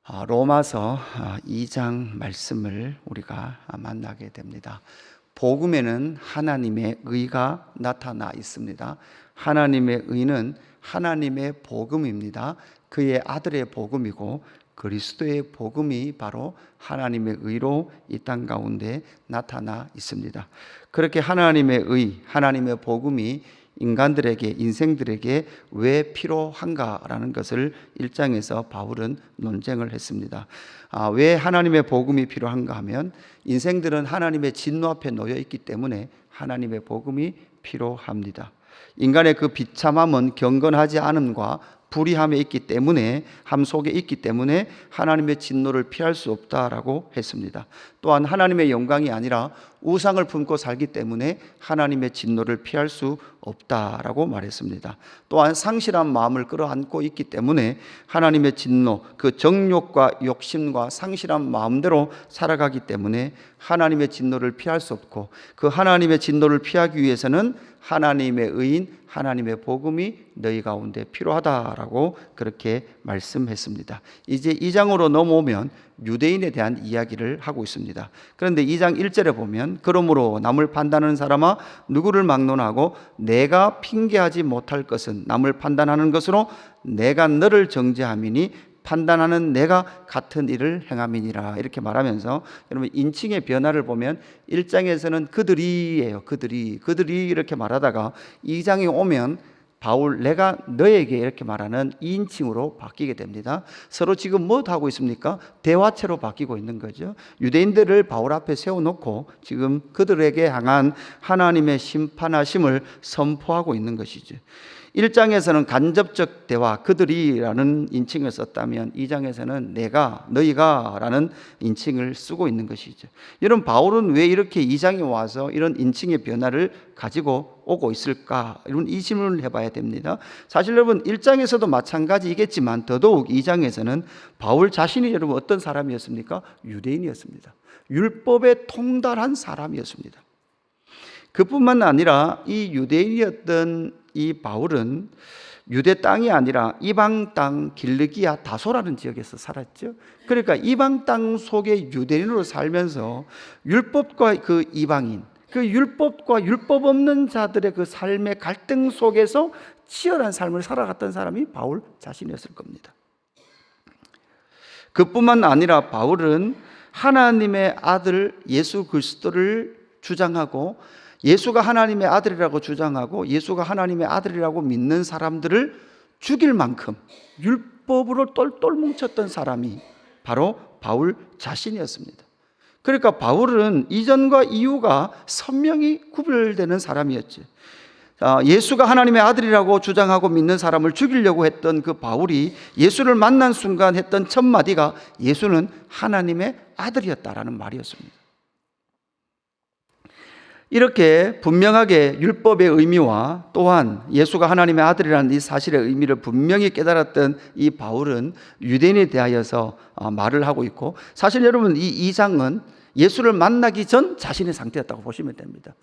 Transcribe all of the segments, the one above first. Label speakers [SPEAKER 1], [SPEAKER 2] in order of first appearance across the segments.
[SPEAKER 1] 로마서 2장 말씀을 우리가 만나게 됩니다. 복음에는 하나님의 의가 나타나 있습니다. 하나님의 의는 하나님의 복음입니다. 그의 아들의 복음이고 그리스도의 복음이 바로 하나님의 의로 이 땅 가운데 나타나 있습니다. 그렇게 하나님의 의, 하나님의 복음이 인간들에게, 인생들에게 왜 필요한가라는 것을 1장에서 바울은 논쟁을 했습니다. 왜 하나님의 복음이 필요한가 하면 인생들은 하나님의 진노 앞에 놓여 있기 때문에 하나님의 복음이 필요합니다. 인간의 그 비참함은 경건하지 않음과 불의함에 있기 때문에, 함 속에 있기 때문에 하나님의 진노를 피할 수 없다라고 했습니다. 또한 하나님의 영광이 아니라 우상을 품고 살기 때문에 하나님의 진노를 피할 수 없다라고 말했습니다. 또한 상실한 마음을 끌어안고 있기 때문에 하나님의 진노, 그 정욕과 욕심과 상실한 마음대로 살아가기 때문에 하나님의 진노를 피할 수 없고, 그 하나님의 진노를 피하기 위해서는 하나님의 의인, 하나님의 복음이 너희 가운데 필요하다라고 그렇게 말씀했습니다. 이제 2장으로 넘어오면 유대인에 대한 이야기를 하고 있습니다. 그런데 2장 1절에 보면 그러므로 남을 판단하는 사람아 누구를 막론하고 내가 핑계하지 못할 것은 남을 판단하는 것으로 내가 너를 정죄함이니 판단하는 내가 같은 일을 행함이니라, 이렇게 말하면서 여러분 인칭의 변화를 보면 1장에서는 그들이에요. 그들이 이렇게 말하다가 2장에 오면 바울 내가 너에게 이렇게 말하는 2인칭으로 바뀌게 됩니다. 서로 지금 뭐 하고 있습니까? 대화체로 바뀌고 있는 거죠. 유대인들을 바울 앞에 세워놓고 지금 그들에게 향한 하나님의 심판하심을 선포하고 있는 것이죠. 1장에서는 간접적 대화, 그들이라는 인칭을 썼다면 2장에서는 내가, 너희가 라는 인칭을 쓰고 있는 것이죠. 여러분, 바울은 왜 이렇게 2장에 와서 이런 인칭의 변화를 가지고 오고 있을까? 이런 이 질문을 해봐야 됩니다. 사실 여러분 1장에서도 마찬가지이겠지만 더더욱 2장에서는 바울 자신이 여러분 어떤 사람이었습니까? 유대인이었습니다. 율법에 통달한 사람이었습니다. 그뿐만 아니라 이 유대인이었던 이 바울은 유대 땅이 아니라 이방 땅 길르기아 다소라는 지역에서 살았죠. 그러니까 이방 땅 속에 유대인으로 살면서 율법과 그 이방인, 그 율법과 율법 없는 자들의 그 삶의 갈등 속에서 치열한 삶을 살아갔던 사람이 바울 자신이었을 겁니다. 그뿐만 아니라 바울은 하나님의 아들 예수 그리스도를 주장하고, 예수가 하나님의 아들이라고 주장하고 예수가 하나님의 아들이라고 믿는 사람들을 죽일 만큼 율법으로 똘똘 뭉쳤던 사람이 바로 바울 자신이었습니다. 그러니까 바울은 이전과 이후가 선명히 구별되는 사람이었지. 예수가 하나님의 아들이라고 주장하고 믿는 사람을 죽이려고 했던 그 바울이 예수를 만난 순간 했던 첫 마디가 예수는 하나님의 아들이었다라는 말이었습니다. 이렇게 분명하게 율법의 의미와 또한 예수가 하나님의 아들이라는 이 사실의 의미를 분명히 깨달았던 이 바울은 유대인에 대하여서 말을 하고 있고, 사실 여러분 이 2장은 예수를 만나기 전 자신의 상태였다고 보시면 됩니다.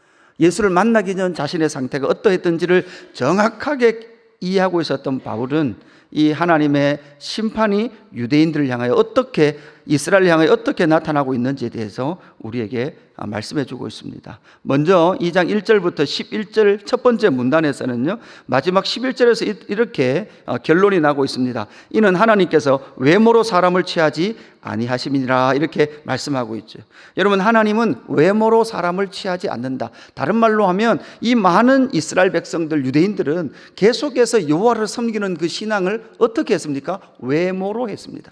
[SPEAKER 1] 예수를 만나기 전 자신의 상태가 어떠했던지를 정확하게 이해하고 있었던 바울은 이 하나님의 심판이 유대인들을 향하여 어떻게, 이스라엘을 향하여 어떻게 나타나고 있는지에 대해서 우리에게 말씀해 주고 있습니다. 먼저 2장 1절부터 11절 첫 번째 문단에서는요, 마지막 11절에서 이렇게 결론이 나고 있습니다. 이는 하나님께서 외모로 사람을 취하지 아니하심이니라, 이렇게 말씀하고 있죠. 여러분, 하나님은 외모로 사람을 취하지 않는다. 다른 말로 하면 이 많은 이스라엘 백성들, 유대인들은 계속해서 여호와를 섬기는 그 신앙을 어떻게 했습니까? 외모로 했습니다.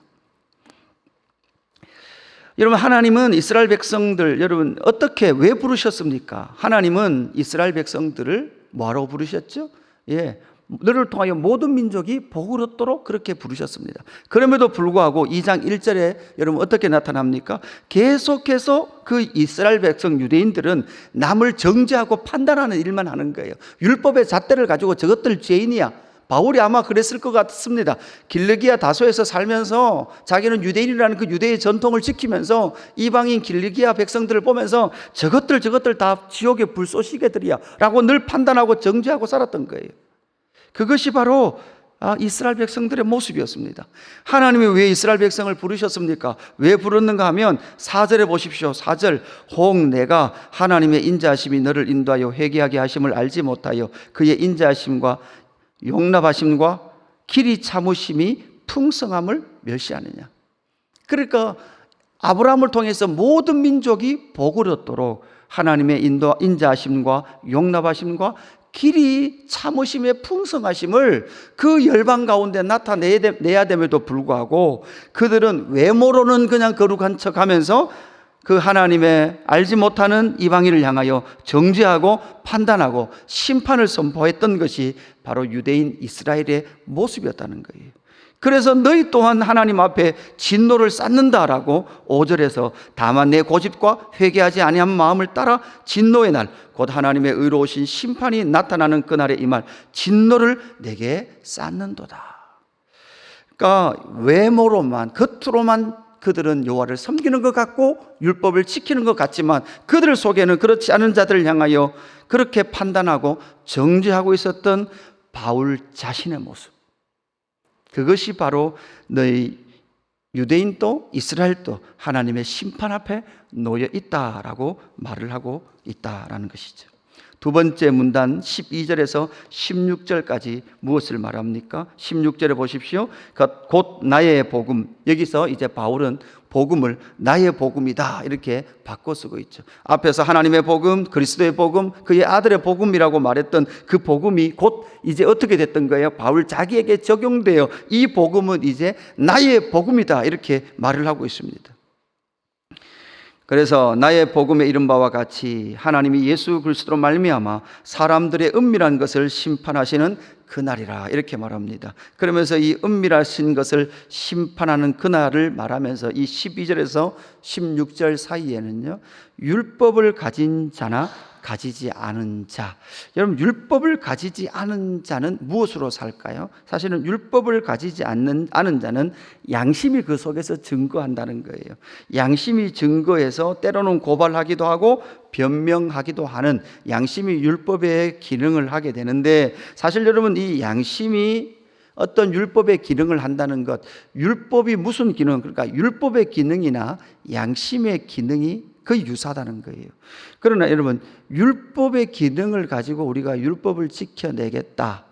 [SPEAKER 1] 여러분, 하나님은 이스라엘 백성들, 여러분 어떻게, 왜 부르셨습니까? 하나님은 이스라엘 백성들을 뭐하러 부르셨죠? 너를 통하여 모든 민족이 복을 얻도록 그렇게 부르셨습니다. 그럼에도 불구하고 2장 1절에 여러분 어떻게 나타납니까? 계속해서 그 이스라엘 백성 유대인들은 남을 정죄하고 판단하는 일만 하는 거예요. 율법의 잣대를 가지고 저것들 죄인이야. 바울이 아마 그랬을 것 같습니다. 길르기아 다소에서 살면서 자기는 유대인이라는 그 유대의 전통을 지키면서 이방인 길르기아 백성들을 보면서 저것들 다 지옥의 불쏘시개들이야 라고 늘 판단하고 정죄하고 살았던 거예요. 그것이 바로 이스라엘 백성들의 모습이었습니다. 하나님이 왜 이스라엘 백성을 부르셨습니까? 왜 부르는가 하면 4절에 보십시오. 4절, 혹 내가 하나님의 인자하심이 너를 인도하여 회개하게 하심을 알지 못하여 그의 인자하심과 용납하심과 길이 참으심이 풍성함을 멸시하느냐. 그러니까 아브라함을 통해서 모든 민족이 복을 얻도록 하나님의 인자하심과 용납하심과 길이 참으심의 풍성하심을 그 열방 가운데 나타내야 됨에도 불구하고 그들은 외모로는 그냥 거룩한 척하면서 그 하나님의 알지 못하는 이방인을 향하여 정죄하고 판단하고 심판을 선포했던 것이 바로 유대인 이스라엘의 모습이었다는 거예요. 그래서 너희 또한 하나님 앞에 진노를 쌓는다라고 5절에서 다만 내 고집과 회개하지 아니한 마음을 따라 진노의 날 곧 하나님의 의로우신 심판이 나타나는 그날에 임할 진노를 내게 쌓는도다. 그러니까 외모로만 겉으로만 그들은 여호와를 섬기는 것 같고 율법을 지키는 것 같지만 그들 속에는 그렇지 않은 자들을 향하여 그렇게 판단하고 정죄하고 있었던 바울 자신의 모습, 그것이 바로 너희 유대인도 이스라엘도 하나님의 심판 앞에 놓여 있다라고 말을 하고 있다라는 것이죠. 두 번째 문단 12절에서 16절까지 무엇을 말합니까? 16절에 보십시오. 곧 나의 복음. 여기서 이제 바울은 복음을 나의 복음이다 이렇게 바꿔 쓰고 있죠. 앞에서 하나님의 복음, 그리스도의 복음, 그의 아들의 복음이라고 말했던 그 복음이 곧 이제 어떻게 됐던 거예요? 바울 자기에게 적용되어 이 복음은 이제 나의 복음이다 이렇게 말을 하고 있습니다. 그래서 나의 복음에 이른 바와 같이 하나님이 예수 그리스도로 말미암아 사람들의 은밀한 것을 심판하시는 그날이라 이렇게 말합니다. 그러면서 이 은밀하신 것을 심판하는 그날을 말하면서 이 12절에서 16절 사이에는요, 율법을 가진 자나 가지지 않은 자. 여러분, 율법을 가지지 않은 자는 무엇으로 살까요? 사실은 율법을 가지지 않는 자는 양심이 그 속에서 증거한다는 거예요. 양심이 증거해서 때로는 고발하기도 하고 변명하기도 하는 양심이 율법의 기능을 하게 되는데, 사실 여러분 이 양심이 어떤 율법의 기능을 한다는 것, 율법이 무슨 기능, 그러니까 율법의 기능이나 양심의 기능이 거의 유사하다는 거예요. 그러나 여러분, 율법의 기능을 가지고 우리가 율법을 지켜내겠다,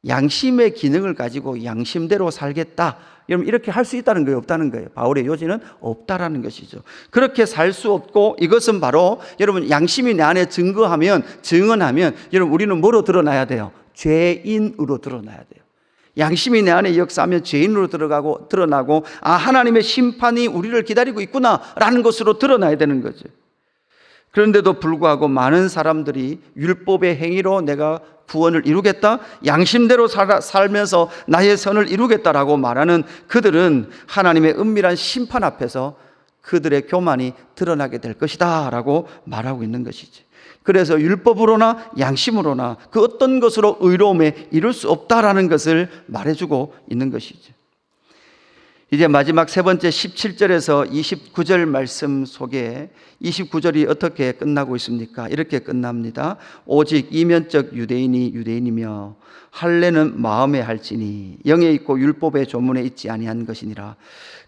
[SPEAKER 1] 양심의 기능을 가지고 양심대로 살겠다, 여러분 이렇게 할 수 있다는 거예요? 없다는 거예요? 바울의 요지는 없다라는 것이죠. 그렇게 살 수 없고, 이것은 바로 여러분 양심이 내 안에 증언하면 여러분 우리는 뭐로 드러나야 돼요? 죄인으로 드러나야 돼요. 양심이 내 안에 역사하면 죄인으로 드러나고 하나님의 심판이 우리를 기다리고 있구나라는 것으로 드러나야 되는 거죠. 그런데도 불구하고 많은 사람들이 율법의 행위로 내가 구원을 이루겠다, 양심대로 살면서 나의 선을 이루겠다라고 말하는 그들은 하나님의 은밀한 심판 앞에서 그들의 교만이 드러나게 될 것이다 라고 말하고 있는 것이지. 그래서 율법으로나 양심으로나 그 어떤 것으로 의로움에 이룰 수 없다라는 것을 말해주고 있는 것이죠. 이제 마지막 세 번째 17절에서 29절 말씀 속에 29절이 어떻게 끝나고 있습니까? 이렇게 끝납니다. 오직 이면적 유대인이 유대인이며 할례는 마음에 할지니 영에 있고 율법의 조문에 있지 아니한 것이니라.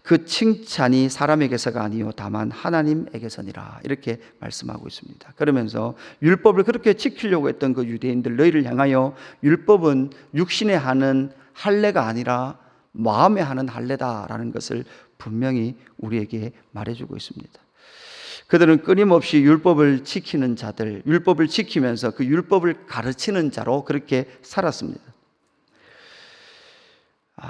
[SPEAKER 1] 그 칭찬이 사람에게서가 아니요 다만 하나님에게서니라. 이렇게 말씀하고 있습니다. 그러면서 율법을 그렇게 지키려고 했던 그 유대인들, 너희를 향하여 율법은 육신에 하는 할례가 아니라 마음에 하는 할례다라는 것을 분명히 우리에게 말해주고 있습니다. 그들은 끊임없이 율법을 지키는 자들, 율법을 지키면서 그 율법을 가르치는 자로 그렇게 살았습니다.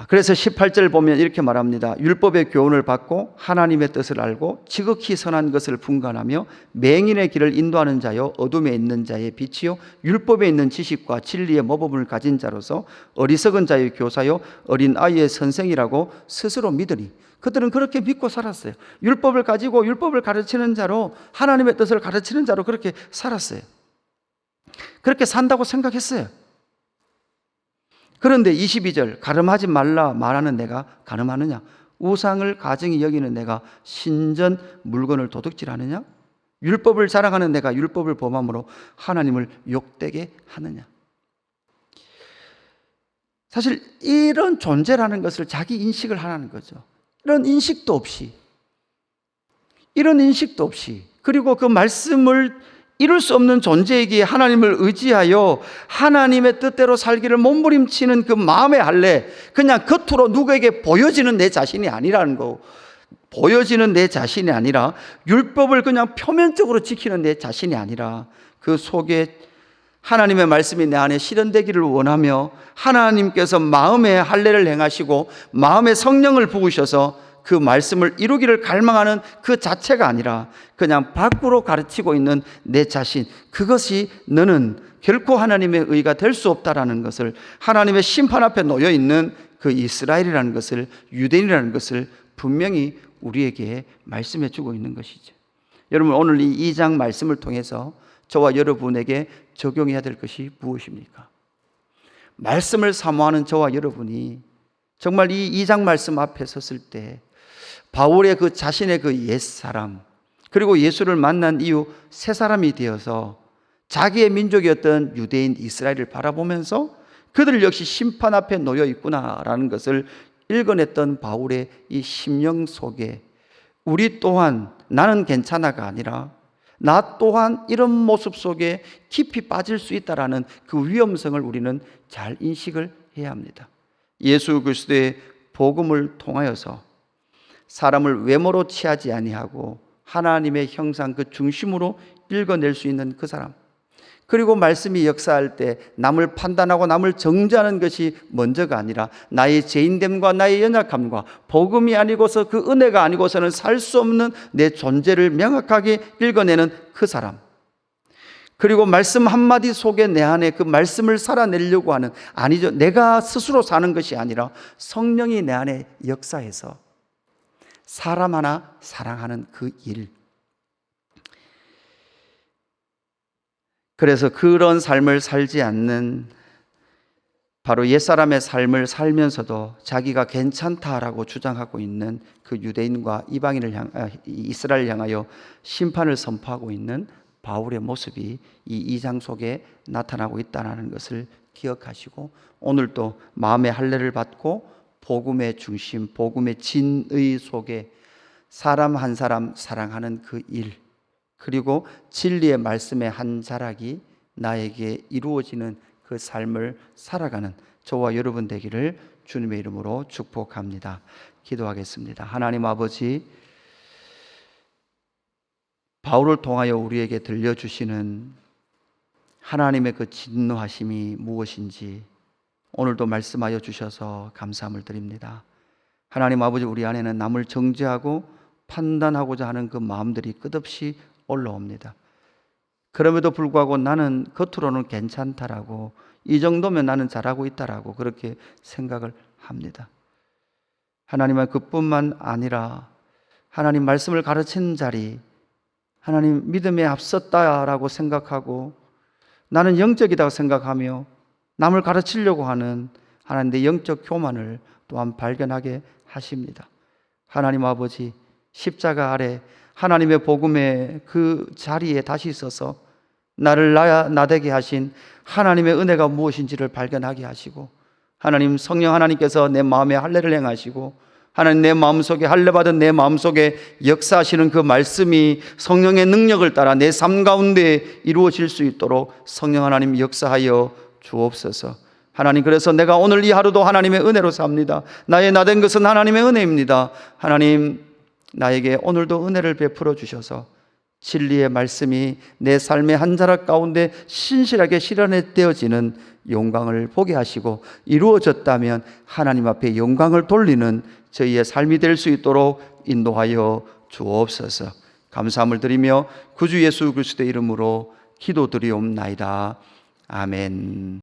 [SPEAKER 1] 그래서 18절 보면 이렇게 말합니다. 율법의 교훈을 받고 하나님의 뜻을 알고 지극히 선한 것을 분간하며 맹인의 길을 인도하는 자요 어둠에 있는 자의 빛이요 율법에 있는 지식과 진리의 모범을 가진 자로서 어리석은 자의 교사요 어린 아이의 선생이라고 스스로 믿으니. 그들은 그렇게 믿고 살았어요. 율법을 가지고 율법을 가르치는 자로, 하나님의 뜻을 가르치는 자로 그렇게 살았어요. 그렇게 산다고 생각했어요. 그런데 22절, 가늠하지 말라 말하는 내가 가늠하느냐? 우상을 가증히 여기는 내가 신전 물건을 도둑질하느냐? 율법을 자랑하는 내가 율법을 범함으로 하나님을 욕되게 하느냐? 사실 이런 존재라는 것을 자기 인식을 하라는 거죠. 이런 인식도 없이, 그리고 그 말씀을 이룰 수 없는 존재이기에 하나님을 의지하여 하나님의 뜻대로 살기를 몸부림치는 그 마음의 할례, 그냥 겉으로 누구에게 보여지는 내 자신이 아니라는 거, 보여지는 내 자신이 아니라 율법을 그냥 표면적으로 지키는 내 자신이 아니라 그 속에 하나님의 말씀이 내 안에 실현되기를 원하며 하나님께서 마음의 할례를 행하시고 마음의 성령을 부으셔서 그 말씀을 이루기를 갈망하는 그 자체가 아니라 그냥 밖으로 가르치고 있는 내 자신, 그것이 너는 결코 하나님의 의가 될 수 없다라는 것을, 하나님의 심판 앞에 놓여 있는 그 이스라엘이라는 것을, 유대인이라는 것을 분명히 우리에게 말씀해 주고 있는 것이죠. 여러분, 오늘 이 2장 말씀을 통해서 저와 여러분에게 적용해야 될 것이 무엇입니까? 말씀을 사모하는 저와 여러분이 정말 이 2장 말씀 앞에 섰을 때 바울의 그 자신의 그 옛사람, 그리고 예수를 만난 이후 새 사람이 되어서 자기의 민족이었던 유대인 이스라엘을 바라보면서 그들 역시 심판 앞에 놓여 있구나라는 것을 읽어냈던 바울의 이 심령 속에 우리 또한 나는 괜찮아가 아니라 나 또한 이런 모습 속에 깊이 빠질 수 있다라는 그 위험성을 우리는 잘 인식을 해야 합니다. 예수 그리스도의 복음을 통하여서 사람을 외모로 취하지 아니하고 하나님의 형상 그 중심으로 읽어낼 수 있는 그 사람, 그리고 말씀이 역사할 때 남을 판단하고 남을 정죄하는 것이 먼저가 아니라 나의 죄인됨과 나의 연약함과 복음이 아니고서 그 은혜가 아니고서는 살 수 없는 내 존재를 명확하게 읽어내는 그 사람, 그리고 말씀 한마디 속에 내 안에 그 말씀을 살아내려고 하는, 아니죠, 내가 스스로 사는 것이 아니라 성령이 내 안에 역사해서 사람 하나 사랑하는 그 일. 그래서 그런 삶을 살지 않는, 바로 옛사람의 삶을 살면서도 자기가 괜찮다라고 주장하고 있는 그 유대인과 이스라엘을 향하여 심판을 선포하고 있는 바울의 모습이 이 2장 속에 나타나고 있다는 것을 기억하시고, 오늘도 마음의 할례를 받고 복음의 중심, 복음의 진의 속에 사람 한 사람 사랑하는 그 일, 그리고 진리의 말씀의 한 자락이 나에게 이루어지는 그 삶을 살아가는 저와 여러분 되기를 주님의 이름으로 축복합니다. 기도하겠습니다. 하나님 아버지, 바울을 통하여 우리에게 들려주시는 하나님의 그 진노하심이 무엇인지 오늘도 말씀하여 주셔서 감사함을 드립니다. 하나님 아버지, 우리 안에는 남을 정죄하고 판단하고자 하는 그 마음들이 끝없이 올라옵니다. 그럼에도 불구하고 나는 겉으로는 괜찮다라고, 이 정도면 나는 잘하고 있다라고 그렇게 생각을 합니다. 하나님은 그뿐만 아니라 하나님 말씀을 가르치는 자리, 하나님 믿음에 앞섰다라고 생각하고 나는 영적이라고 생각하며 남을 가르치려고 하는 하나님 내 영적 교만을 또한 발견하게 하십니다. 하나님 아버지, 십자가 아래 하나님의 복음의 그 자리에 다시 서서 나를 나되게 하신 하나님의 은혜가 무엇인지를 발견하게 하시고, 하나님 성령 하나님께서 내 마음에 할례를 행하시고 하나님 내 마음속에 할례받은 내 마음속에 역사하시는 그 말씀이 성령의 능력을 따라 내 삶 가운데 이루어질 수 있도록 성령 하나님 역사하여 주옵소서. 하나님, 그래서 내가 오늘 이 하루도 하나님의 은혜로 삽니다. 나의 나된 것은 하나님의 은혜입니다. 하나님, 나에게 오늘도 은혜를 베풀어 주셔서 진리의 말씀이 내 삶의 한 자락 가운데 신실하게 실현되어지는 영광을 보게 하시고, 이루어졌다면 하나님 앞에 영광을 돌리는 저희의 삶이 될 수 있도록 인도하여 주옵소서. 감사함을 드리며 구주 예수 그리스도의 이름으로 기도드리옵나이다. 아멘.